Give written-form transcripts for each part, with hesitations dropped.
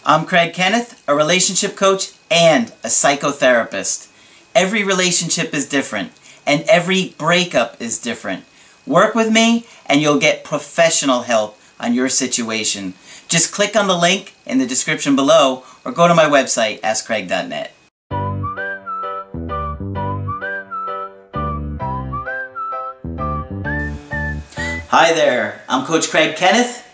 I'm Kenneth, a relationship coach and a psychotherapist. Every relationship is different, and every breakup is different. Work with me, and you'll get professional help on your situation. Just click on the link in the description below, or go to my website, askcraig.net. Hi there, I'm Coach Kenneth.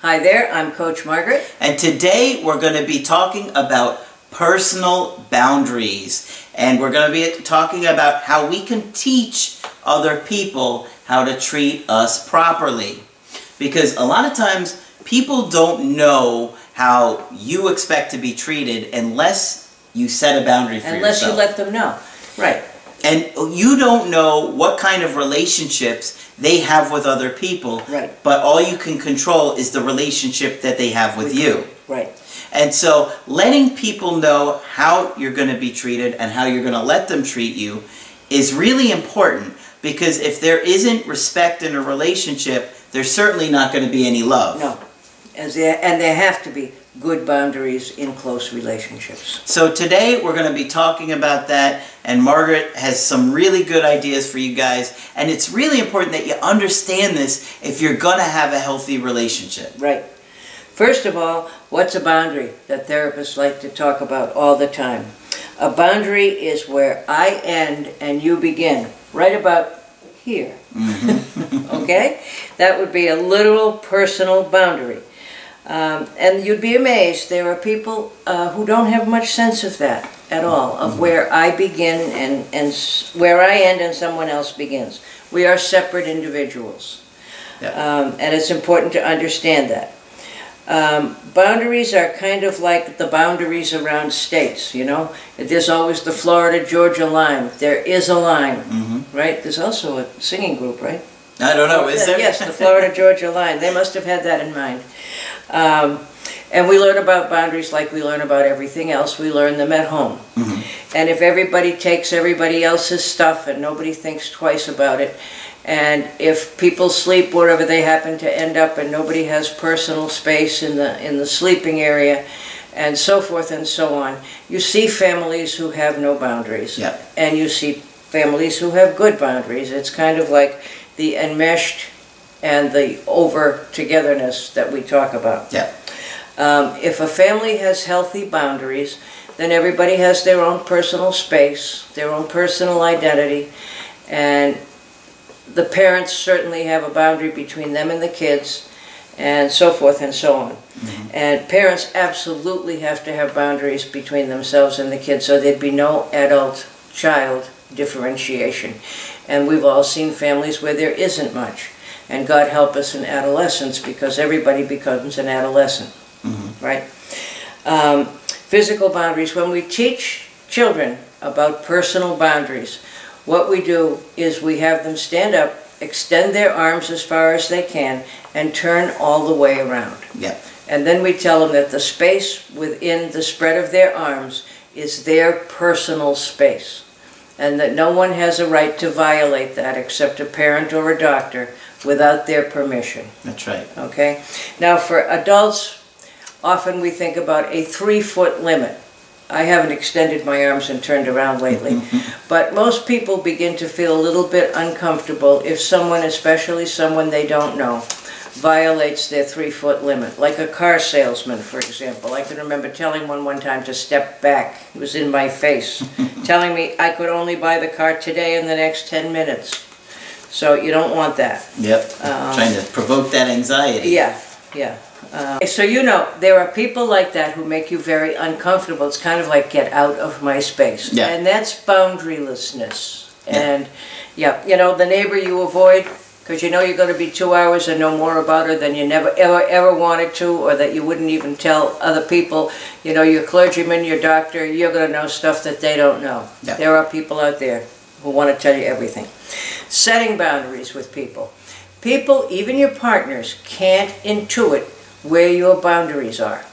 Hi there, I'm Coach Margaret. And today we're going to be talking about personal boundaries. And we're going to be talking about how we can teach other people how to treat us properly. Because a lot of times people don't know how you expect to be treated unless you set a boundary for yourself. Unless you let them know. Right. And you don't know what kind of relationships they have with other people. Right. But all you can control is the relationship that they have with you. Right. And so letting people know how you're going to be treated and how you're going to let them treat you is really important, because if there isn't respect in a relationship, there's certainly not going to be any love. No. And there have to be good boundaries in close relationships. So today we're going to be talking about that, and Margaret has some really good ideas for you guys, and it's really important that you understand this if you're going to have a healthy relationship. Right. First of all, what's a boundary that therapists like to talk about all the time? A boundary is where I end and you begin, right about here. Mm-hmm. Okay? That would be a literal personal boundary. And you'd be amazed, there are people who don't have much sense of that at all, of where I begin and where I end and someone else begins. We are separate individuals. Yeah. And it's important to understand that. Boundaries are kind of like the boundaries around states, you know. There's always the Florida-Georgia line. There is a line, right? There's also a singing group, right? I don't know, is there? Yes, the Florida-Georgia line. They must have had that in mind. And we learn about boundaries like we learn about everything else. We learn them at home. And if everybody takes everybody else's stuff and nobody thinks twice about it, and if people sleep wherever they happen to end up and nobody has personal space in the sleeping area, and so forth and so on, you see families who have no boundaries. Yeah. And you see families who have good boundaries. It's kind of like the enmeshed and the over-togetherness that we talk about. Yeah. If a family has healthy boundaries, then everybody has their own personal space, their own personal identity, and the parents certainly have a boundary between them and the kids, and so forth and so on. And parents absolutely have to have boundaries between themselves and the kids, so there'd be no adult-child differentiation. And we've all seen families where there isn't much. And God help us in adolescence, because everybody becomes an adolescent, right? Physical boundaries. When we teach children about personal boundaries, what we do is we have them stand up, extend their arms as far as they can, and turn all the way around. Yeah. And then we tell them that the space within the spread of their arms is their personal space, and that no one has a right to violate that except a parent or a doctor without their permission. That's right. Okay? Now for adults, often we think about a 3-foot limit. I haven't extended my arms and turned around lately, but most people begin to feel a little bit uncomfortable if someone, especially someone they don't know, violates their 3-foot limit. Like a car salesman, for example. I can remember telling one time to step back. It was in my face, telling me I could only buy the car today in the next 10 minutes. So you don't want that. Yep, trying to provoke that anxiety. Yeah, yeah. So you know, there are people like that who make you very uncomfortable. It's kind of like, get out of my space. Yeah. And that's boundarylessness. Yeah. And yeah, you know, the neighbor you avoid because you know you're going to be 2 hours and know more about her than you never ever wanted to, or that you wouldn't even tell other people. You know, your clergyman, your doctor, you're going to know stuff that they don't know. Yeah. There are people out there who want to tell you everything. Setting boundaries with people. People, even your partners, can't intuit where your boundaries are.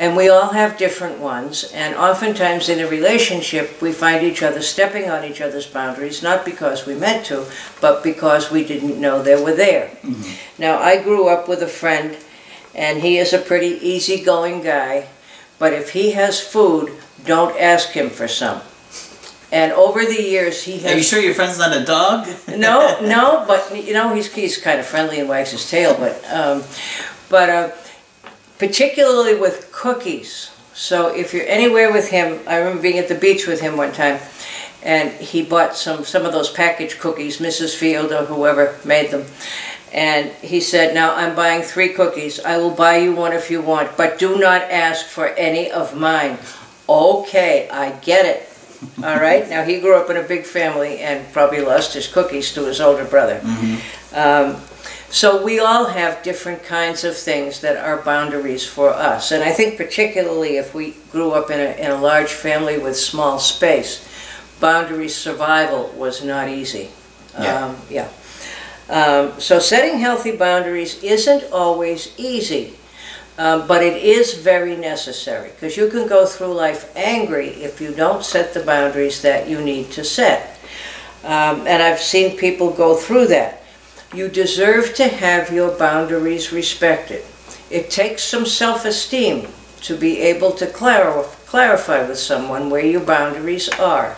And we all have different ones, and oftentimes in a relationship we find each other stepping on each other's boundaries, not because we meant to, but because we didn't know they were there. Now, I grew up with a friend, and he is a pretty easygoing guy, but if he has food, don't ask him for some. And over the years, he has... Are you sure your friend's not a dog? No, but he's kind of friendly and wags his tail, but particularly with cookies. So if you're anywhere with him, I remember being at the beach with him one time, and he bought some of those packaged cookies, Mrs. Field or whoever made them. And he said, now I'm buying 3 cookies. I will buy you one if you want, but do not ask for any of mine. Okay, I get it. All right? Now, he grew up in a big family and probably lost his cookies to his older brother. So we all have different kinds of things that are boundaries for us. And I think particularly if we grew up in a large family with small space, boundary survival was not easy. So setting healthy boundaries isn't always easy, but it is very necessary, because you can go through life angry if you don't set the boundaries that you need to set. And I've seen people go through that. You deserve to have your boundaries respected. It takes some self-esteem to be able to clarify with someone where your boundaries are.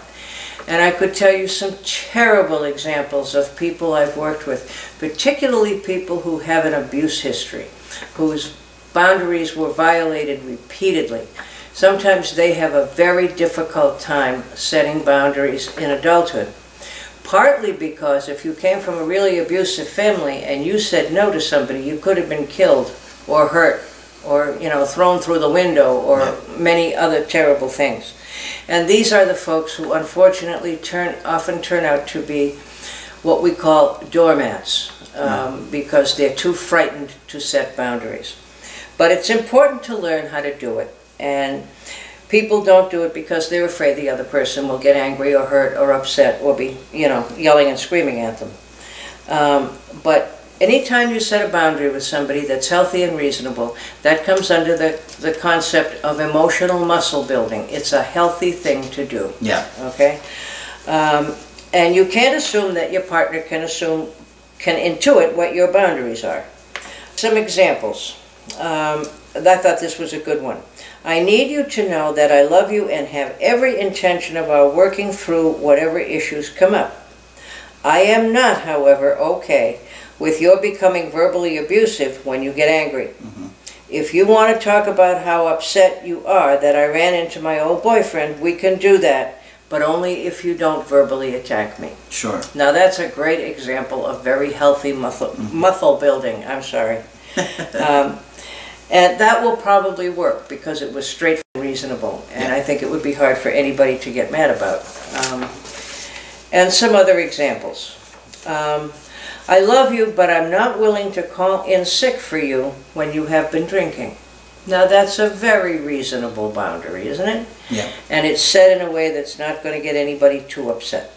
And I could tell you some terrible examples of people I've worked with, particularly people who have an abuse history, whose boundaries were violated repeatedly. Sometimes they have a very difficult time setting boundaries in adulthood. Partly because if you came from a really abusive family and you said no to somebody, you could have been killed or hurt or, thrown through the window or many other terrible things. And these are the folks who unfortunately often turn out to be what we call doormats, because they're too frightened to set boundaries. But it's important to learn how to do it. And people don't do it because they're afraid the other person will get angry or hurt or upset or be, yelling and screaming at them. But anytime you set a boundary with somebody that's healthy and reasonable, that comes under the concept of emotional muscle building. It's a healthy thing to do. Yeah. Okay? And you can't assume that your partner can intuit what your boundaries are. Some examples. I thought this was a good one. I need you to know that I love you and have every intention of our working through whatever issues come up. I am not, however, okay with your becoming verbally abusive when you get angry. If you want to talk about how upset you are that I ran into my old boyfriend, we can do that, but only if you don't verbally attack me. Sure. Now that's a great example of very healthy muscle building. I'm sorry. And that will probably work because it was straight and reasonable, and I think it would be hard for anybody to get mad about. And some other examples. I love you, but I'm not willing to call in sick for you when you have been drinking. Now that's a very reasonable boundary, isn't it? Yeah. And it's set in a way that's not going to get anybody too upset.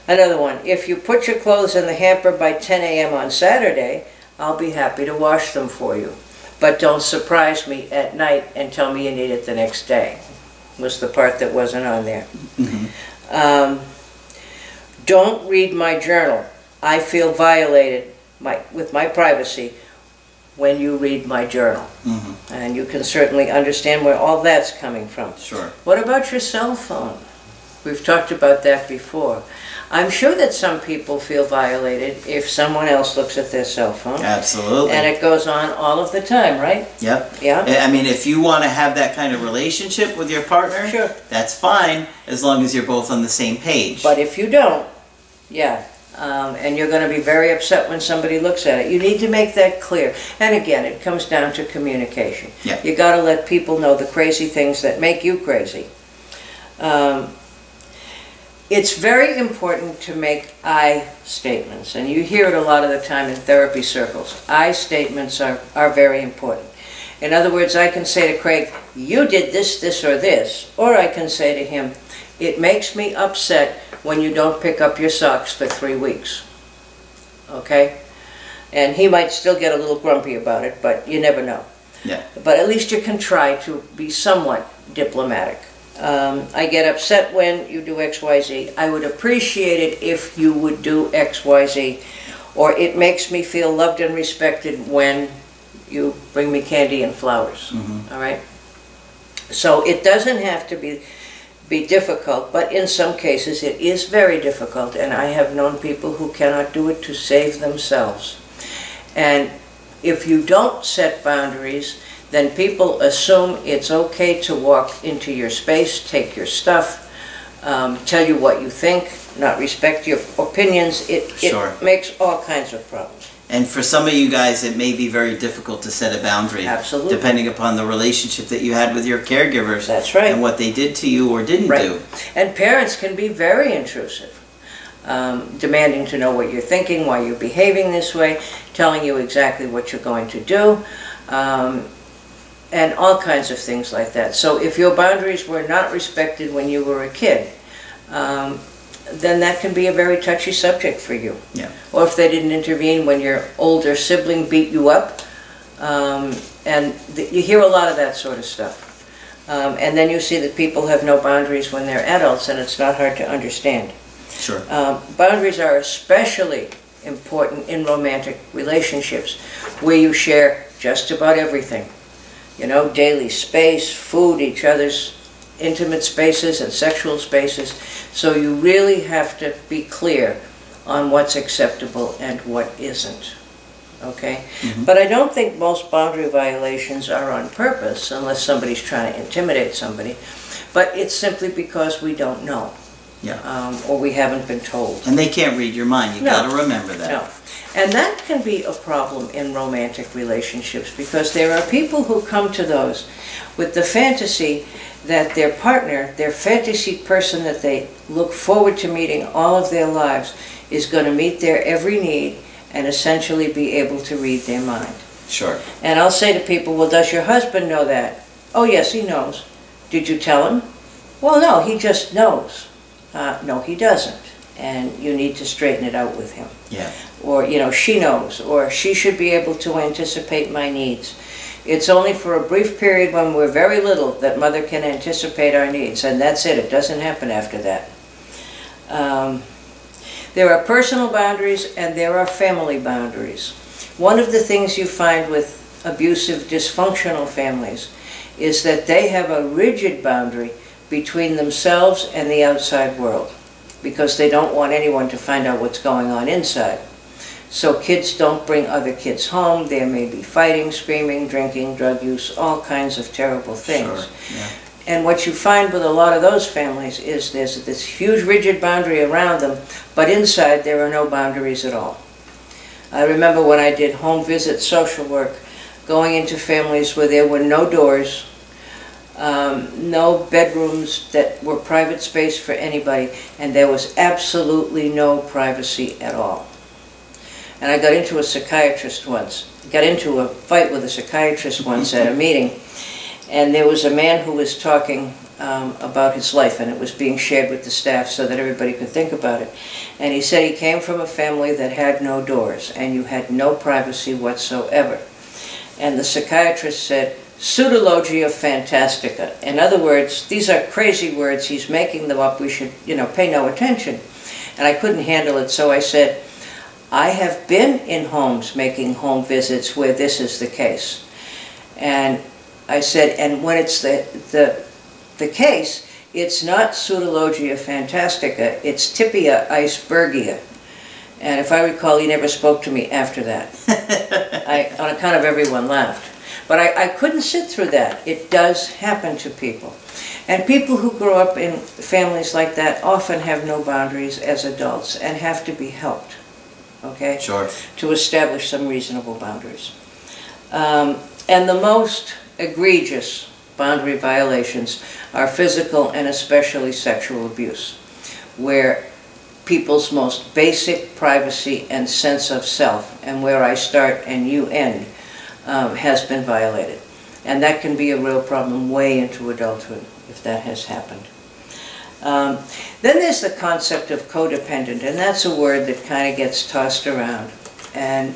Another one, if you put your clothes in the hamper by 10 a.m. on Saturday, I'll be happy to wash them for you. But don't surprise me at night and tell me you need it the next day, was the part that wasn't on there. Don't read my journal. I feel violated with my privacy when you read my journal. And you can certainly understand where all that's coming from. Sure. What about your cell phone? We've talked about that before. I'm sure that some people feel violated if someone else looks at their cell phone. Absolutely. And it goes on all of the time, right? Yep. Yeah. I mean, if you want to have that kind of relationship with your partner, sure, that's fine, as long as you're both on the same page. But if you don't, and you're going to be very upset when somebody looks at it, you need to make that clear. And again, it comes down to communication. Yeah. You got to let people know the crazy things that make you crazy. It's very important to make I statements, and you hear it a lot of the time in therapy circles. I statements are very important. In other words, I can say to Craig, you did this, this, or this. Or I can say to him, it makes me upset when you don't pick up your socks for 3 weeks. Okay? And he might still get a little grumpy about it, but you never know. Yeah. But at least you can try to be somewhat diplomatic. I get upset when you do X, Y, Z. I would appreciate it if you would do X, Y, Z. Or it makes me feel loved and respected when you bring me candy and flowers. All right? So it doesn't have to be difficult, but in some cases it is very difficult, and I have known people who cannot do it to save themselves. And if you don't set boundaries, then people assume it's okay to walk into your space, take your stuff, tell you what you think, not respect your opinions. Sure. It makes all kinds of problems. And for some of you guys, it may be very difficult to set a boundary. Absolutely. Depending upon the relationship that you had with your caregivers. That's right. And what they did to you or didn't do. And parents can be very intrusive, demanding to know what you're thinking, why you're behaving this way, telling you exactly what you're going to do, and all kinds of things like that. So if your boundaries were not respected when you were a kid, then that can be a very touchy subject for you. Yeah. Or if they didn't intervene when your older sibling beat you up, and you hear a lot of that sort of stuff. And then you see that people have no boundaries when they're adults, and it's not hard to understand. Sure. Boundaries are especially important in romantic relationships, where you share just about everything. You know, daily space, food, each other's intimate spaces and sexual spaces. So you really have to be clear on what's acceptable and what isn't. Okay? Mm-hmm. But I don't think most boundary violations are on purpose, unless somebody's trying to intimidate somebody. But it's simply because we don't know. Yeah. Or we haven't been told. And they can't read your mind. You've got to remember that. No. And that can be a problem in romantic relationships, because there are people who come to those with the fantasy that their partner, their fantasy person that they look forward to meeting all of their lives, is going to meet their every need and essentially be able to read their mind. Sure. And I'll say to people, well, does your husband know that? Oh, yes, he knows. Did you tell him? Well, no, he just knows. No, he doesn't. And you need to straighten it out with him. Yeah. Or, you know, she knows, or she should be able to anticipate my needs. It's only for a brief period when we're very little that mother can anticipate our needs, and that's it. It doesn't happen after that. There are personal boundaries and there are family boundaries. One of the things you find with abusive, dysfunctional families is that they have a rigid boundary between themselves and the outside world, because they don't want anyone to find out what's going on inside. So kids don't bring other kids home. There may be fighting, screaming, drinking, drug use, all kinds of terrible things. Sure. Yeah. And what you find with a lot of those families is there's this huge rigid boundary around them, but inside there are no boundaries at all. I remember when I did home visit social work, going into families where there were no doors, no bedrooms that were private space for anybody, and there was absolutely no privacy at all. And I got into a psychiatrist once, got into a fight with a psychiatrist once at a meeting, and there was a man who was talking about his life, and it was being shared with the staff so that everybody could think about it. And he said he came from a family that had no doors, and you had no privacy whatsoever. And the psychiatrist said, pseudologia fantastica. In other words, these are crazy words, he's making them up, we should, pay no attention. And I couldn't handle it, so I said, I have been in homes making home visits where this is the case. And I said, and when it's the case, it's not pseudologia fantastica, it's tipia icebergia. And if I recall, he never spoke to me after that. On account of everyone laughed. But I couldn't sit through that. It does happen to people. And people who grow up in families like that often have no boundaries as adults and have to be helped, okay? Sure. To establish some reasonable boundaries. And the most egregious boundary violations are physical and especially sexual abuse, where people's most basic privacy and sense of self, and where I start and you end, has been violated. And that can be a real problem way into adulthood if that has happened. Then there's the concept of codependent, and that's a word that kind of gets tossed around. And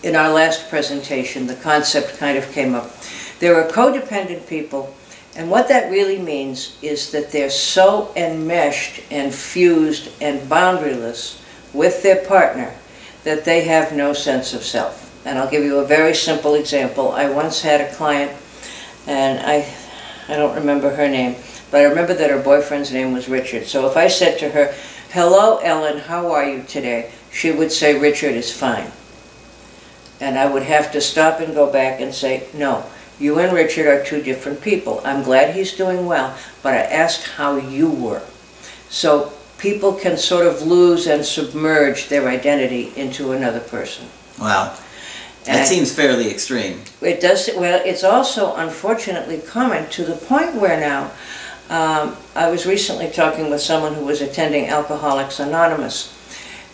in our last presentation, the concept kind of came up. There are codependent people, and what that really means is that they're so enmeshed and fused and boundaryless with their partner that they have no sense of self. And I'll give you a very simple example. I once had a client, and I I don't remember her name, but I remember that her boyfriend's name was Richard. So if I said to her, "Hello, Ellen, how are you today?" she would say, "Richard is fine." And I would have to stop and go back and say, "No, you and Richard are two different people. I'm glad he's doing well, but I asked how you were." So people can sort of lose and submerge their identity into another person. Wow. That seems fairly extreme. It does. Well, it's also unfortunately common to the point where now, I was recently talking with someone who was attending Alcoholics Anonymous,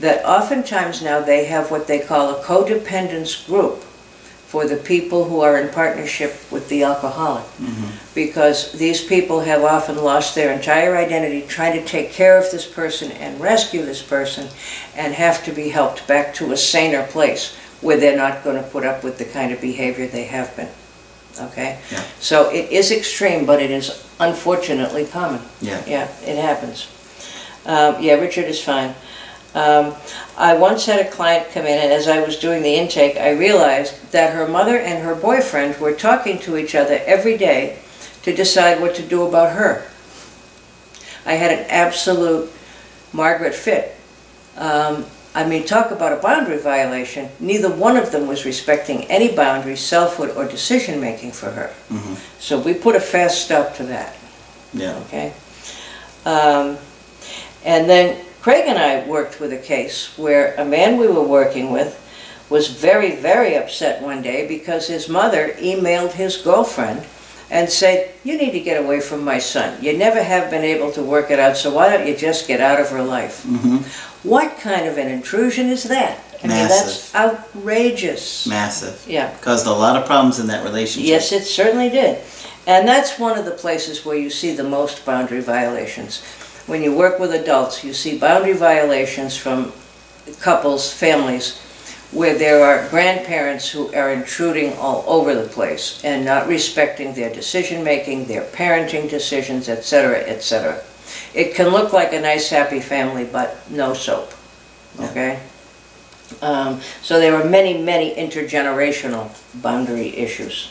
that oftentimes now they have what they call a codependence group for the people who are in partnership with the alcoholic. Because these people have often lost their entire identity trying to take care of this person and rescue this person, and have to be helped back to a saner place where they're not going to put up with the kind of behavior they have been. Okay? Yeah. So it is extreme, but it is unfortunately common. Yeah. Yeah, it happens. Yeah, Richard is fine. I once had a client come in, and as I was doing the intake, I realized that her mother and her boyfriend were talking to each other every day to decide what to do about her. I had an absolute Margaret fit. I mean, talk about a boundary violation. Neither one of them was respecting any boundaries, selfhood, or decision-making for her. So we put a fast stop to that. Yeah. Okay? And then Craig and I worked with a case where a man we were working with was very, very upset one day because his mother emailed his girlfriend and said, "You need to get away from my son. You never have been able to work it out, so why don't you just get out of her life?" What kind of an intrusion is that? I mean, that's outrageous. Massive. Yeah. Caused a lot of problems in that relationship. Yes, it certainly did. And that's one of the places where you see the most boundary violations. When you work with adults, you see boundary violations from couples, families, where there are grandparents who are intruding all over the place and not respecting their decision-making, their parenting decisions, etc., etc. It can look like a nice, happy family, but no soap. Okay? So there are many, many intergenerational boundary issues.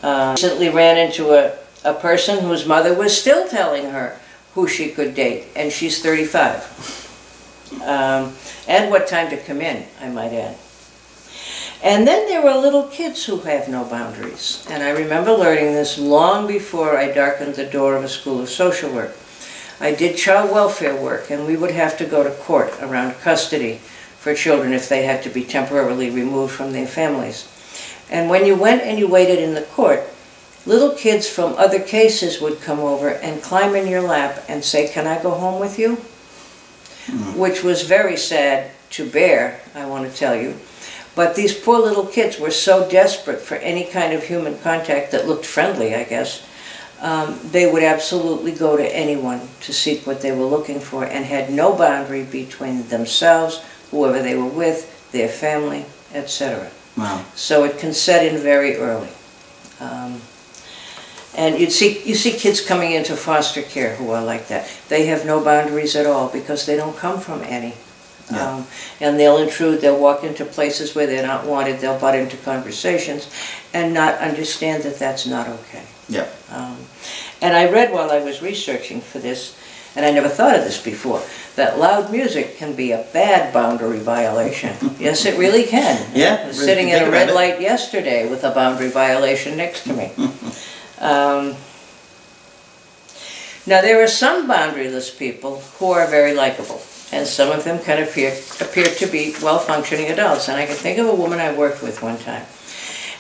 Recently ran into a person whose mother was still telling her who she could date, and she's 35. And what time to come in, I might add. And then there were little kids who have no boundaries. And I remember learning this long before I darkened the door of a school of social work. I did child welfare work, and we would have to go to court around custody for children if they had to be temporarily removed from their families. And when you went and you waited in the court, little kids from other cases would come over and climb in your lap and say, "Can I go home with you?" Which was very sad to bear, I want to tell you. But these poor little kids were so desperate for any kind of human contact that looked friendly, I guess. They would absolutely go to anyone to seek what they were looking for, and had no boundary between themselves, whoever they were with, their family, etc. Wow. So it can set in very early. And you see kids coming into foster care who are like that. They have no boundaries at all because they don't come from any. Yeah. And they'll intrude, they'll walk into places where they're not wanted, they'll butt into conversations and not understand that that's not okay. Yeah. And I read while I was researching for this, and I never thought of this before, that loud music can be a bad boundary violation. Yes, it really can. Yeah. I was sitting at a red light yesterday with a boundary violation next to me. Now there are some boundaryless people who are very likable, and some of them kind of appear to be well-functioning adults. And I can think of a woman I worked with one time,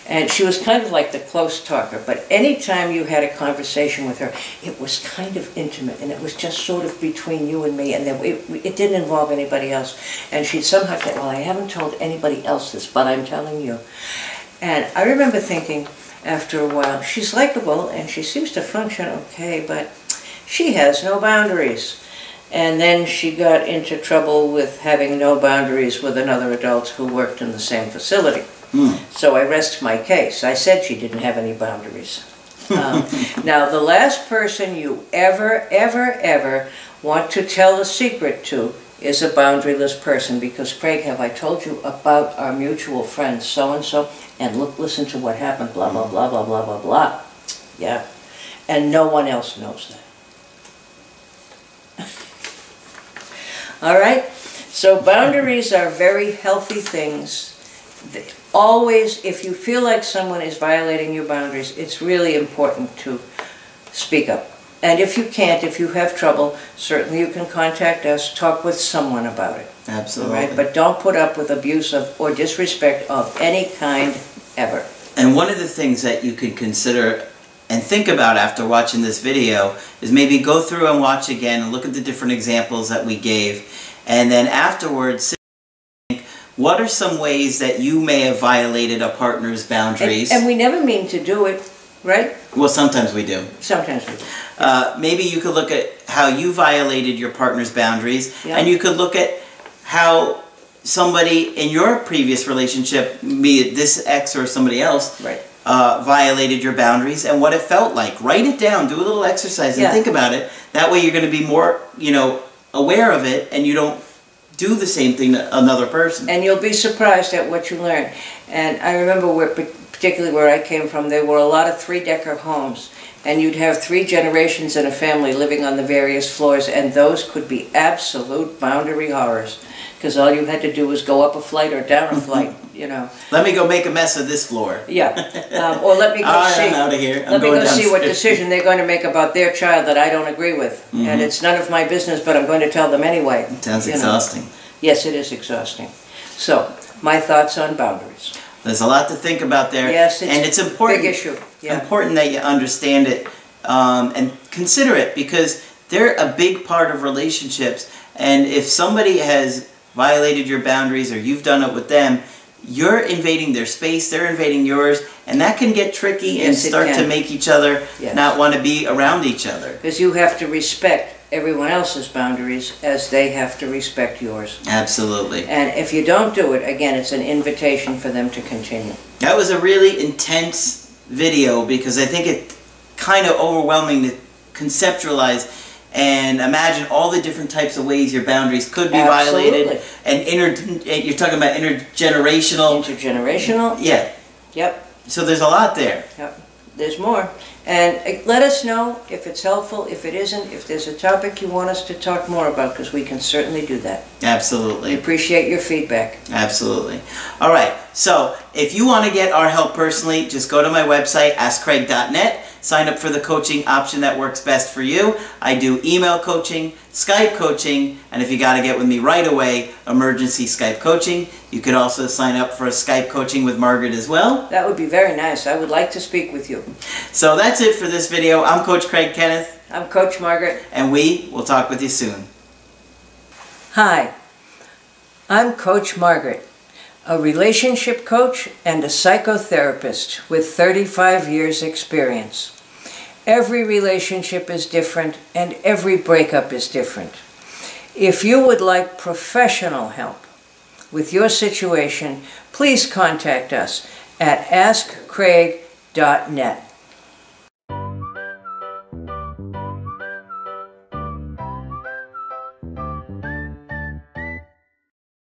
and she was kind of like the close talker, but any time you had a conversation with her, it was kind of intimate, and it was just sort of between you and me, and it didn't involve anybody else. And she'd somehow say, "Well, I haven't told anybody else this, but I'm telling you." And I remember thinking, after a while, she's likable and she seems to function okay, but she has no boundaries. And then she got into trouble with having no boundaries with another adult who worked in the same facility. So I rest my case. I said she didn't have any boundaries. Now, the last person you ever want to tell a secret to is a boundaryless person, because, Craig, have I told you about our mutual friend so-and-so? And look, listen to what happened, blah, blah, blah, blah, blah, blah, blah. Yeah. and no one else knows that. All right? So boundaries are very healthy things. Always, if you feel like someone is violating your boundaries, it's really important to speak up. And if you can't, if you have trouble, certainly you can contact us, talk with someone about it. Absolutely. All right? But don't put up with abuse of, or disrespect of any kind ever. And one of the things that you could consider and think about after watching this video is maybe go through and watch again and look at the different examples that we gave, and then afterwards sit and think, what are some ways that you may have violated a partner's boundaries? And we never mean to do it, right? Well, sometimes we do. Sometimes we do. Maybe you could look at how you violated your partner's boundaries, Yeah. and you could look at how somebody in your previous relationship, be it this ex or somebody else, Right. Violated your boundaries and what it felt like. Write it down, do a little exercise and think about it. That way you're going to be more, aware of it, and you don't do the same thing to another person. And you'll be surprised at what you learn. And I remember particularly where I came from, there were a lot of three-decker homes, and you'd have 3 generations in a family living on the various floors, and those could be absolute boundary horrors, because all you had to do was go up a flight or down a flight, Let me go make a mess of this floor. Yeah, or let me go see. I'm out of here. Let me go see what decision they're going to make about their child that I don't agree with, and it's none of my business, but I'm going to tell them anyway. Sounds exhausting. Yes, it is exhausting. So, my thoughts on boundaries. There's a lot to think about there. Yes, it's important. Big issue. Yeah. Important that you understand it and consider it, because they're a big part of relationships. And if somebody has violated your boundaries or you've done it with them, you're invading their space, they're invading yours, and that can get tricky and start to make each other not want to be around each other. Because you have to respect everyone else's boundaries as they have to respect yours. Absolutely. And if you don't do it, again, it's an invitation for them to continue. That was a really intense video, because I think it's kind of overwhelming to conceptualize and imagine all the different types of ways your boundaries could be violated. And you're talking about intergenerational. Intergenerational. Yeah. Yep. So there's a lot there. Yep. There's more. And let us know if it's helpful, if it isn't, if there's a topic you want us to talk more about, because we can certainly do that. Absolutely. We appreciate your feedback. Absolutely. All right. So if you want to get our help personally, just go to my website, askcraig.net. Sign up for the coaching option that works best for you. I do email coaching, Skype coaching, and if you got to get with me right away, emergency Skype coaching. You could also sign up for a Skype coaching with Margaret as well. That would be very nice. I would like to speak with you. So that's it for this video. I'm Coach Craig Kenneth. I'm Coach Margaret. And we will talk with you soon. Hi, I'm Coach Margaret, a relationship coach and a psychotherapist with 35 years experience. Every relationship is different and every breakup is different. If you would like professional help with your situation, please contact us at askcraig.net.